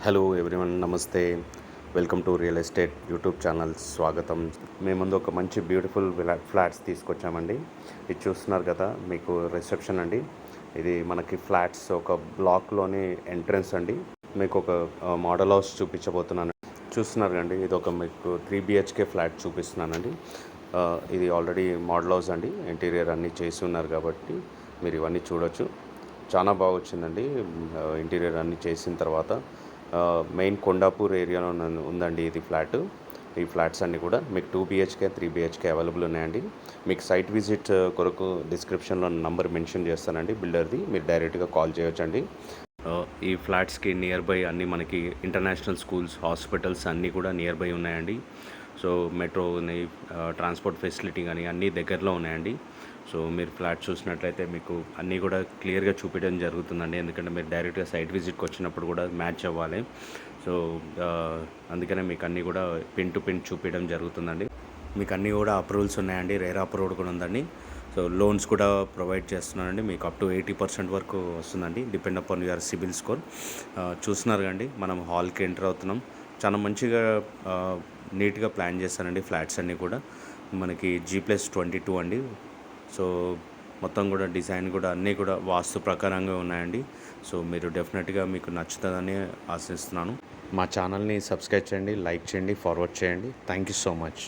Hello everyone, నమస్తే. Welcome to real estate YouTube channel స్వాగతం. మేము ముందు ఒక మంచి బ్యూటిఫుల్ ఫ్లాట్స్ తీసుకొచ్చామండి. ఇది చూస్తున్నారు కదా, మీకు రిసెప్షన్ అండి. ఇది మనకి ఫ్లాట్స్ ఒక బ్లాక్లోని ఎంట్రన్స్ అండి. మీకు ఒక మోడల్ హౌస్ చూపించబోతున్నాను. చూస్తున్నారు కండి, ఇది ఒక మీకు 3 BHK ఫ్లాట్ చూపిస్తున్నానండి. ఇది ఆల్రెడీ మోడల్ హౌస్ అండి. ఇంటీరియర్ అన్నీ చేసి ఉన్నారు కాబట్టి మీరు ఇవన్నీ చూడొచ్చు. చాలా బాగా వచ్చిందండి. ఇంటీరియర్ అన్నీ చేసిన తర్వాత మెయిన్ కొండాపూర్ ఏరియాలో ఉందండి ఇది ఫ్లాట్. ఈ ఫ్లాట్స్ అన్నీ కూడా మీకు 2 BHK 3 BHK అవైలబుల్ ఉన్నాయండి. మీకు సైట్ విజిట్ కొరకు డిస్క్రిప్షన్లో నంబర్ మెన్షన్ చేస్తానండి బిల్డర్ది. మీరు డైరెక్ట్గా కాల్ చేయొచ్చండి. ఈ ఫ్లాట్స్కి నియర్ బై అన్నీ మనకి ఇంటర్నేషనల్ స్కూల్స్, హాస్పిటల్స్ అన్నీ కూడా నియర్ బై ఉన్నాయండి. సో మెట్రో ఉన్నాయి, ట్రాన్స్పోర్ట్ ఫెసిలిటీ కానీ అన్నీ దగ్గరలో ఉన్నాయండి. సో మీరు ఫ్లాట్ చూసినట్లయితే మీకు అన్నీ కూడా క్లియర్గా చూపించడం జరుగుతుందండి. ఎందుకంటే మీరు డైరెక్ట్గా సైట్ విజిట్కి వచ్చినప్పుడు కూడా మ్యాచ్ అవ్వాలి. సో అందుకనే మీకు అన్నీ కూడా పిన్ టు పిన్ చూపించడం జరుగుతుందండి. మీకు అన్నీ కూడా అప్రూవల్స్ ఉన్నాయండి. రేరా అప్రూవ్డ్ కూడా ఉందండి. సో లోన్స్ కూడా ప్రొవైడ్ చేస్తున్నానండి. మీకు అప్ టు 80% వరకు వస్తుందండి, depend upon your CIBIL score. చూస్తున్నారు కండి, మనం హాల్కి ఎంటర్ అవుతున్నాం. చాలా మంచిగా నీట్గా ప్లాన్ చేస్తానండి ఫ్లాట్స్ అన్నీ కూడా. మనకి G+22 అండి. సో మొత్తం కూడా డిజైన్ కూడా అన్నీ కూడా వాస్తు ప్రకారంగా ఉన్నాయండి. సో మీరు డెఫినెట్గా మీకు నచ్చుతుందని ఆశిస్తున్నాను. మా ఛానల్ని సబ్స్క్రైబ్ చేయండి, లైక్ చేయండి, ఫార్వర్డ్ చేయండి. Thank you so much.